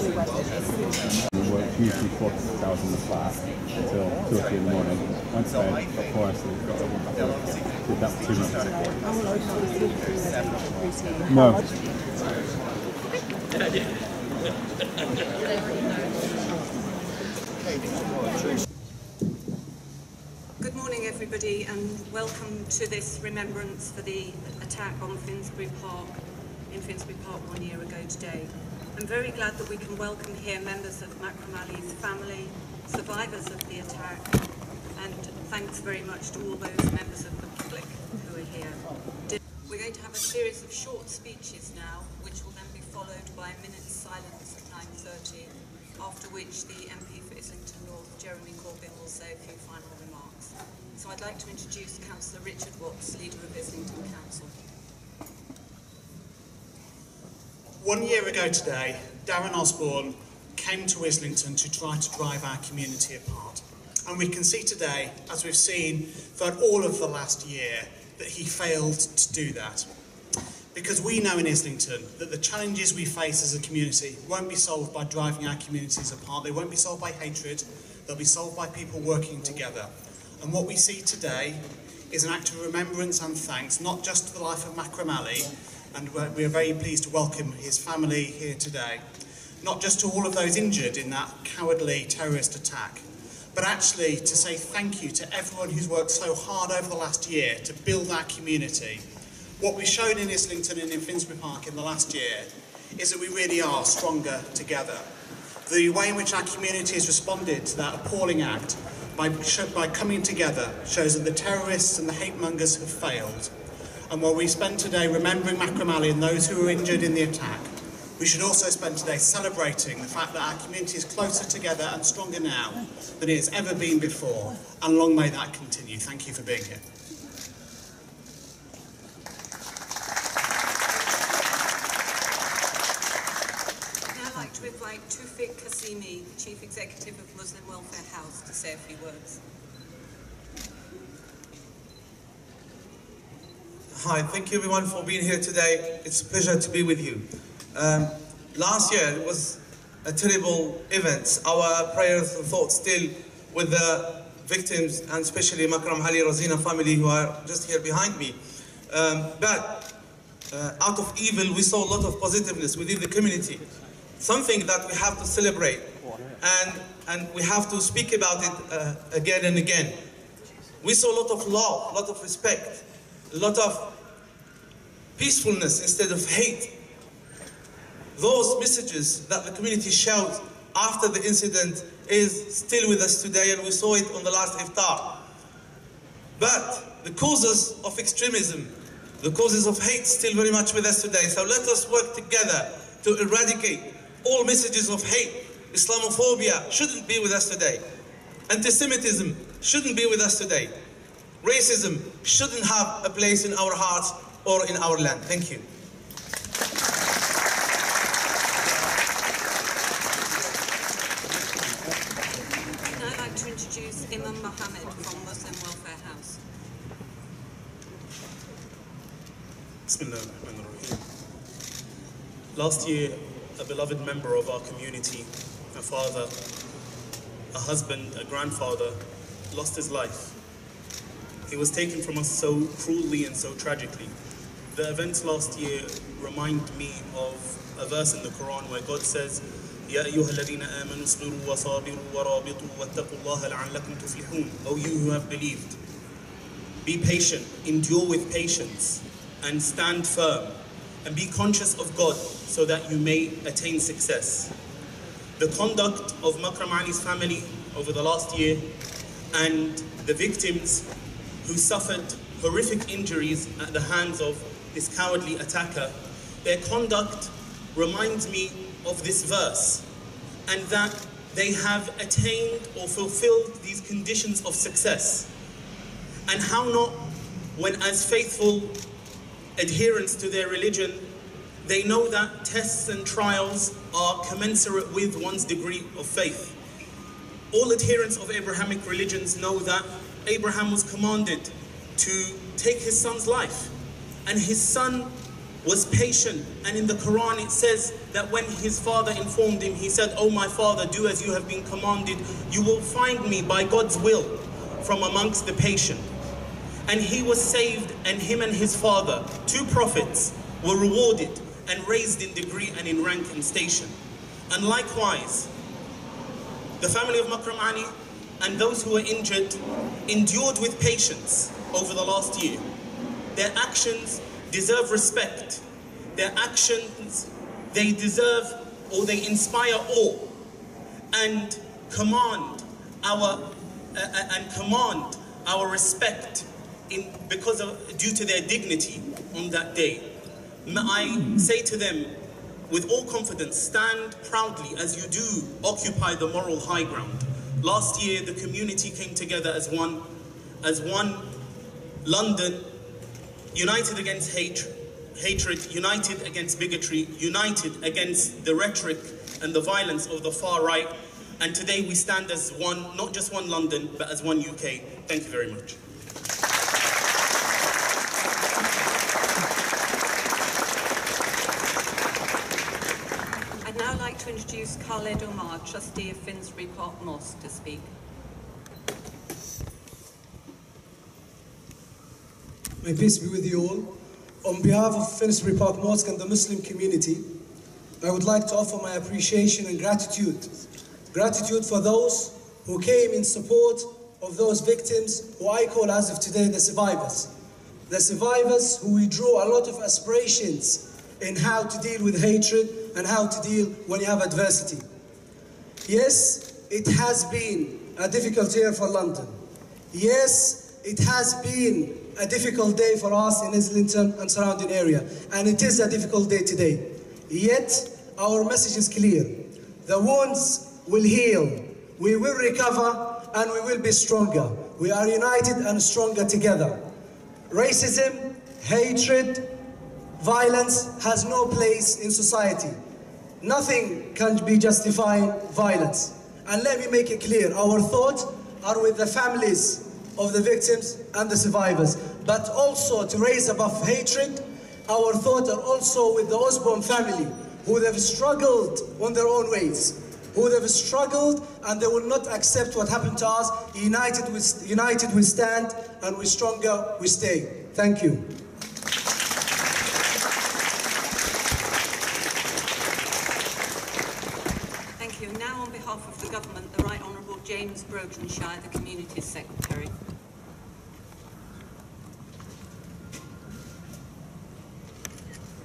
We work usually 40 hours on the flat until 2 or 3 in the morning. Went to bed, got chorus, and got up and back up. Did that for 2 months. No. Good morning, everybody, and welcome to this remembrance for the attack on Finsbury Park, in Finsbury Park 1 year ago today. I'm very glad that we can welcome here members of Makram Ali's family, survivors of the attack, and thanks very much to all those members of the public who are here. We're going to have a series of short speeches now, which will then be followed by a minute's silence at 9:30, after which the MP for Islington North, Jeremy Corbyn, will say a few final remarks. So I'd like to introduce Councillor Richard Watts, Leader of Islington Council. 1 year ago today, Darren Osborne came to Islington to try to drive our community apart. And we can see today, as we've seen throughout all of the last year, that he failed to do that. Because we know in Islington that the challenges we face as a community won't be solved by driving our communities apart. They won't be solved by hatred, they'll be solved by people working together. And what we see today is an act of remembrance and thanks, not just to the life of Makram Ali, and we are very pleased to welcome his family here today, not just to all of those injured in that cowardly terrorist attack, but actually to say thank you to everyone who's worked so hard over the last year to build our community. What we've shown in Islington and in Finsbury Park in the last year is that we really are stronger together. The way in which our community has responded to that appalling act by coming together shows that the terrorists and the hate mongers have failed. And while we spend today remembering Makram Ali and those who were injured in the attack, we should also spend today celebrating the fact that our community is closer together and stronger now than it has ever been before, and long may that continue. Thank you for being here. I'd like to invite Tufik Kasimi, the Chief Executive of Muslim Welfare House, to say a few words. Hi, thank you everyone for being here today. It's a pleasure to be with you. Last year it was a terrible event. Our prayers and thoughts still with the victims, and especially Makram Ali Razina family who are just here behind me. But out of evil we saw a lot of positiveness within the community. Something that we have to celebrate and we have to speak about it again and again. We saw a lot of love, a lot of respect, a lot of peacefulness instead of hate. Those messages that the community showed after the incident is still with us today, and we saw it on the last iftar. But the causes of extremism, the causes of hate still very much with us today. So let us work together to eradicate all messages of hate. Islamophobia shouldn't be with us today. Anti-Semitism shouldn't be with us today. Racism shouldn't have a place in our hearts or in our land. Thank you. Now I'd like to introduce Imam Mohammed from Muslim Welfare House. Bismillahirrahmanirrahim. Last year, a beloved member of our community, a father, a husband, a grandfather, lost his life. He was taken from us so cruelly and so tragically. The events last year remind me of a verse in the Quran where God says, يَا أَيُّهَا الَّذِينَ آمَنُوا اصْبِرُوا وَصَابِرُوا وَرَابِطُوا وَاتَّقُوا اللَّهَ لَعَلَّكُمْ تُفْلِحُونَ. O you who have believed, be patient, endure with patience, and stand firm, and be conscious of God so that you may attain success. The conduct of Makram Ali's family over the last year and the victims who suffered horrific injuries at the hands of this cowardly attacker, their conduct reminds me of this verse, and that they have attained or fulfilled these conditions of success. And how not, when as faithful adherents to their religion, they know that tests and trials are commensurate with one's degree of faith. All adherents of Abrahamic religions know that Abraham was commanded to take his son's life, and his son was patient, and in the Quran it says that when his father informed him, he said, "Oh my father, do as you have been commanded. You will find me by God's will from amongst the patient." And he was saved, and him and his father, two prophets, were rewarded and raised in degree and in rank and station. And likewise, the family of Makram Ali and those who were injured endured with patience over the last year. Their actions deserve respect. Their actions, they deserve, or they inspire awe and command our respect due to their dignity on that day. I say to them with all confidence, stand proudly as you do occupy the moral high ground. Last year, the community came together as one London, united against hatred, united against bigotry, united against the rhetoric and the violence of the far right. And today we stand as one, not just one London, but as one UK. Thank you very much. I'd now like to introduce Khaled Omar, trustee of Finsbury Park Mosque, to speak. May peace be with you all. On behalf of Finsbury Park Mosque and the Muslim community, I would like to offer my appreciation and gratitude. Gratitude for those who came in support of those victims who I call as of today the survivors. The survivors who we drew a lot of aspirations in how to deal with hatred and how to deal when you have adversity. Yes, it has been a difficult year for London. Yes, it has been a difficult day for us in Islington and surrounding area, and it is a difficult day today. Yet, our message is clear. The wounds will heal, we will recover, and we will be stronger. We are united and stronger together. Racism, hatred, violence has no place in society. Nothing can be justifying violence. And let me make it clear, our thoughts are with the families of the victims and the survivors, but also to raise above hatred, our thoughts are also with the Osborne family, who have struggled on their own ways, who have struggled and they will not accept what happened to us. United we stand, and we stronger we stay. Thank you. Thank you. Now on behalf of the government, the Right Honourable James Brokenshire, the Communities Secretary.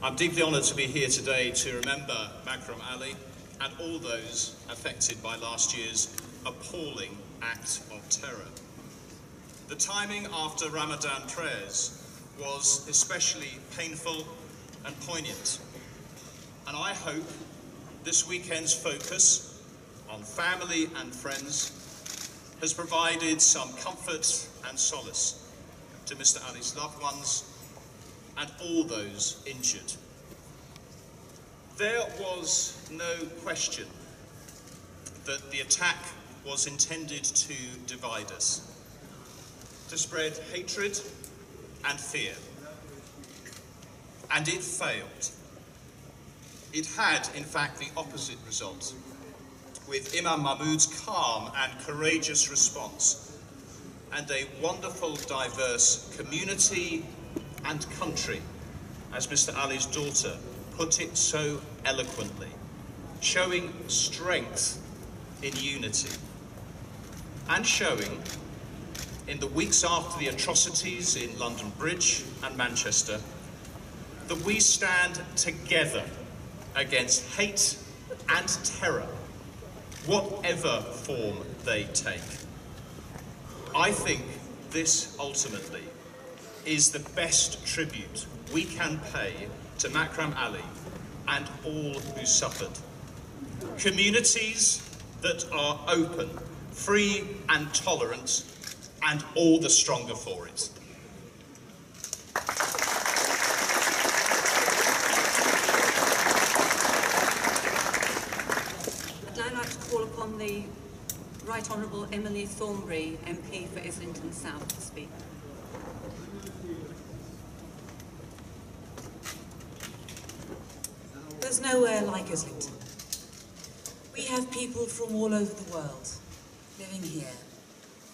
I'm deeply honoured to be here today to remember Makram Ali and all those affected by last year's appalling act of terror. The timing after Ramadan prayers was especially painful and poignant, and I hope this weekend's focus on family and friends has provided some comfort and solace to Mr. Ali's loved ones and all those injured. There was no question that the attack was intended to divide us, to spread hatred and fear. And it failed. It had, in fact, the opposite result, with Imam Mahmoud's calm and courageous response, and a wonderful, diverse community and country, as Mr. Ali's daughter put it so eloquently, showing strength in unity, and showing, in the weeks after the atrocities in London Bridge and Manchester, that we stand together against hate and terror, whatever form they take. I think this ultimately is the best tribute we can pay to Makram Ali and all who suffered. Communities that are open, free and tolerant, and all the stronger for it. I'd now like to call upon the Right Honourable Emily Thornberry, MP for Islington South, to speak. nowhere like Islington. We have people from all over the world living here,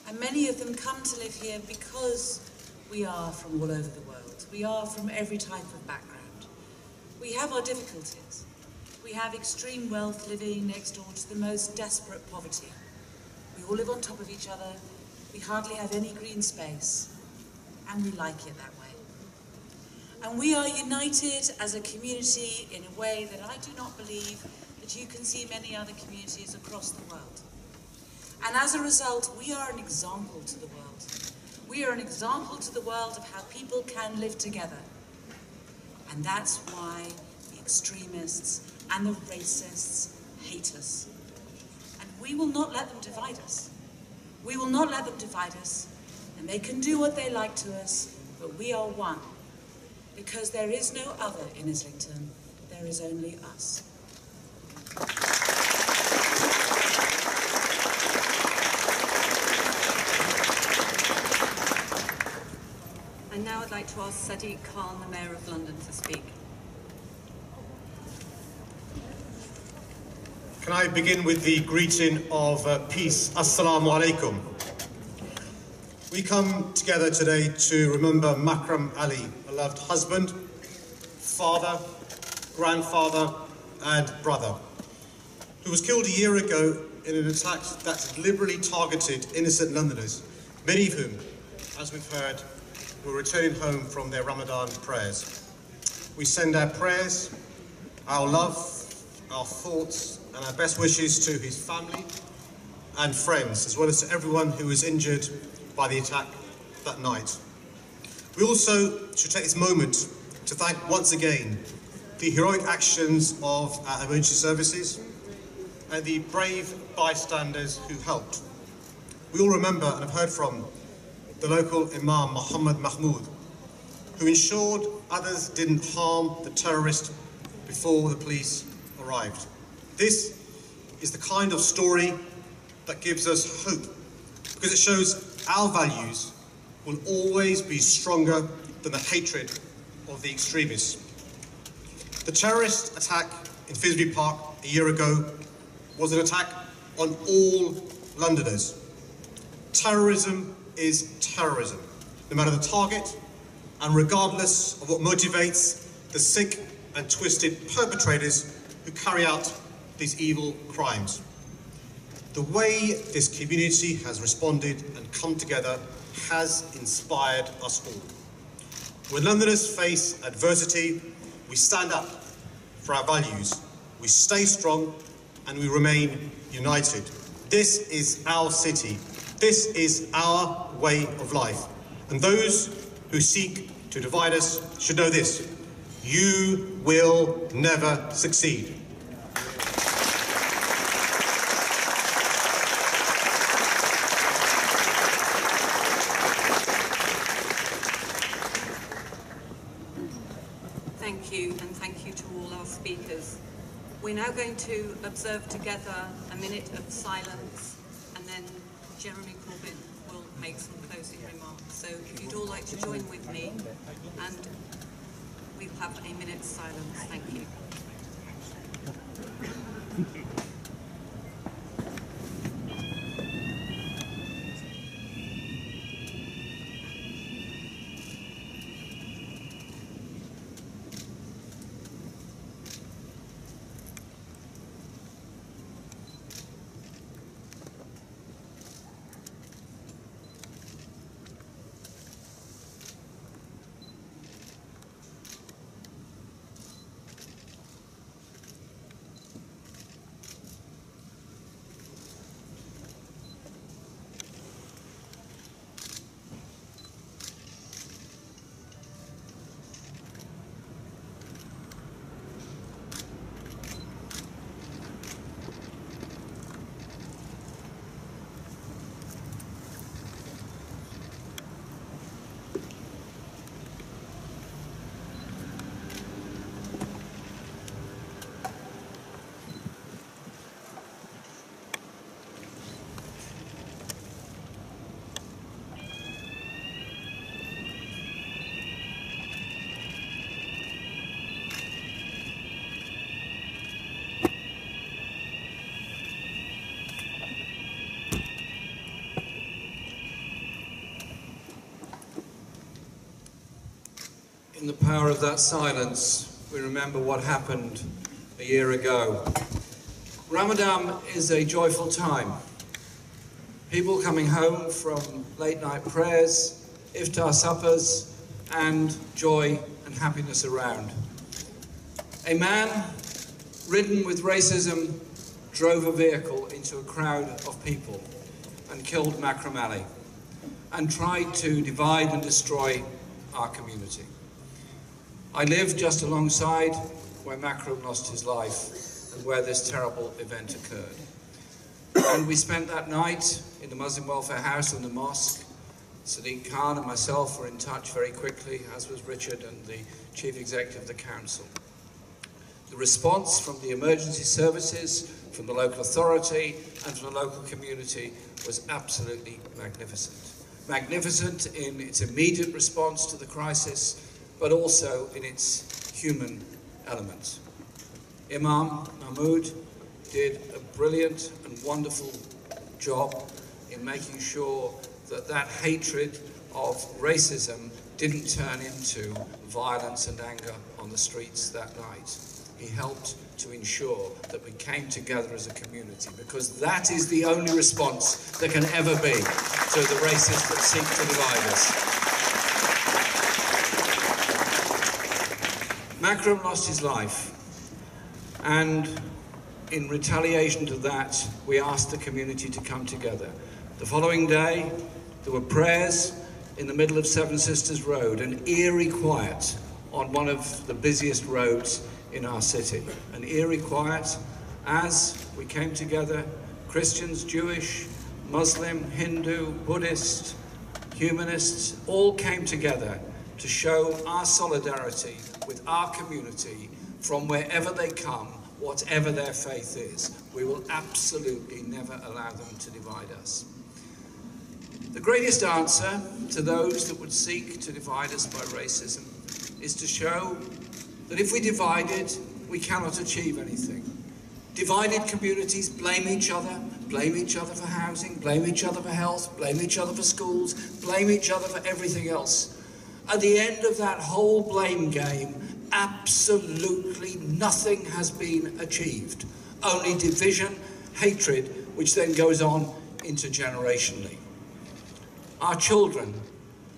and many of them come to live here because we are from all over the world. We are from every type of background. We have our difficulties. We have extreme wealth living next door to the most desperate poverty. We all live on top of each other. We hardly have any green space, and we like it that way. And we are united as a community in a way that I do not believe that you can see many other communities across the world. And as a result, we are an example to the world. We are an example to the world of how people can live together. And that's why the extremists and the racists hate us. And we will not let them divide us. We will not let them divide us. And they can do what they like to us, but we are one. Because there is no other in Islington, there is only us. And now I'd like to ask Sadiq Khan, the Mayor of London, to speak. Can I begin with the greeting of peace? Assalamu alaikum. We come together today to remember Makram Ali, a loved husband, father, grandfather, and brother, who was killed a year ago in an attack that deliberately targeted innocent Londoners, many of whom, as we've heard, were returning home from their Ramadan prayers. We send our prayers, our love, our thoughts, and our best wishes to his family and friends, as well as to everyone who was injured by the attack that night. We also should take this moment to thank once again the heroic actions of our emergency services and the brave bystanders who helped. We all remember and have heard from the local Imam Muhammad Mahmoud, who ensured others didn't harm the terrorist before the police arrived. This is the kind of story that gives us hope, because it shows our values will always be stronger than the hatred of the extremists. The terrorist attack in Finsbury Park a year ago was an attack on all Londoners. Terrorism is terrorism, no matter the target and regardless of what motivates the sick and twisted perpetrators who carry out these evil crimes. The way this community has responded and come together has inspired us all. When Londoners face adversity, we stand up for our values, we stay strong, and we remain united. This is our city. This is our way of life. And those who seek to divide us should know this: you will never succeed. Thank you, and thank you to all our speakers. We're now going to observe together a minute of silence, and then Jeremy Corbyn will make some closing remarks. So if you'd all like to join with me, and we'll have a minute's silence. Thank you. in the power of that silence, we remember what happened a year ago. Ramadan is a joyful time. People coming home from late night prayers, iftar suppers, and joy and happiness around. A man ridden with racism drove a vehicle into a crowd of people and killed Makram Ali and tried to divide and destroy our community. I live just alongside where Makram lost his life and where this terrible event occurred. And we spent that night in the Muslim Welfare House and the mosque. Sadiq Khan and myself were in touch very quickly, as was Richard and the Chief Executive of the Council. The response from the emergency services, from the local authority and from the local community was absolutely magnificent. Magnificent in its immediate response to the crisis, but also in its human element. Imam Mahmood did a brilliant and wonderful job in making sure that that hatred of racism didn't turn into violence and anger on the streets that night. He helped to ensure that we came together as a community, because that is the only response that can ever be to the racists that seek to divide us. Makram lost his life, and in retaliation to that, we asked the community to come together. The following day, there were prayers in the middle of Seven Sisters Road, an eerie quiet on one of the busiest roads in our city. An eerie quiet as we came together, Christians, Jewish, Muslim, Hindu, Buddhist, humanists, all came together to show our solidarity with our community from wherever they come, whatever their faith is. We will absolutely never allow them to divide us. The greatest answer to those that would seek to divide us by racism is to show that if we divided, we cannot achieve anything. Divided communities blame each other for housing, blame each other for health, blame each other for schools, blame each other for everything else. At the end of that whole blame game, absolutely nothing has been achieved. Only division, hatred, which then goes on intergenerationally. Our children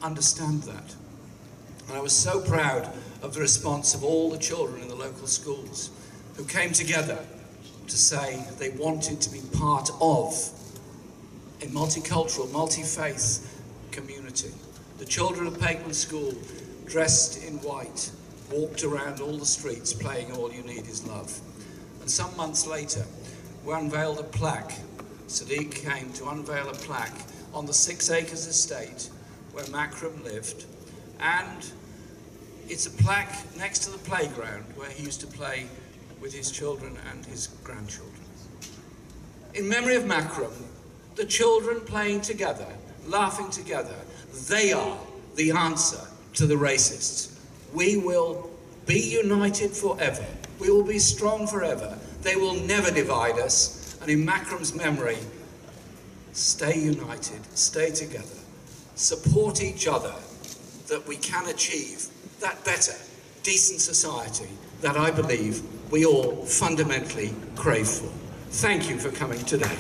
understand that. And I was so proud of the response of all the children in the local schools who came together to say they wanted to be part of a multicultural, multi-faith community. The children of Pakeman School, dressed in white, walked around all the streets playing All You Need Is Love. And some months later, we unveiled a plaque. Sadiq came to unveil a plaque on the 6 acres estate where Makram lived, and it's a plaque next to the playground where he used to play with his children and his grandchildren. In memory of Makram, the children playing together, laughing together, they are the answer to the racists. We will be united forever. We will be strong forever. They will never divide us. And in Makram's memory, stay united, stay together, support each other, that we can achieve that better, decent society that I believe we all fundamentally crave for. Thank you for coming today.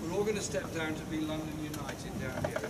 We're all going to step down to be London United down here.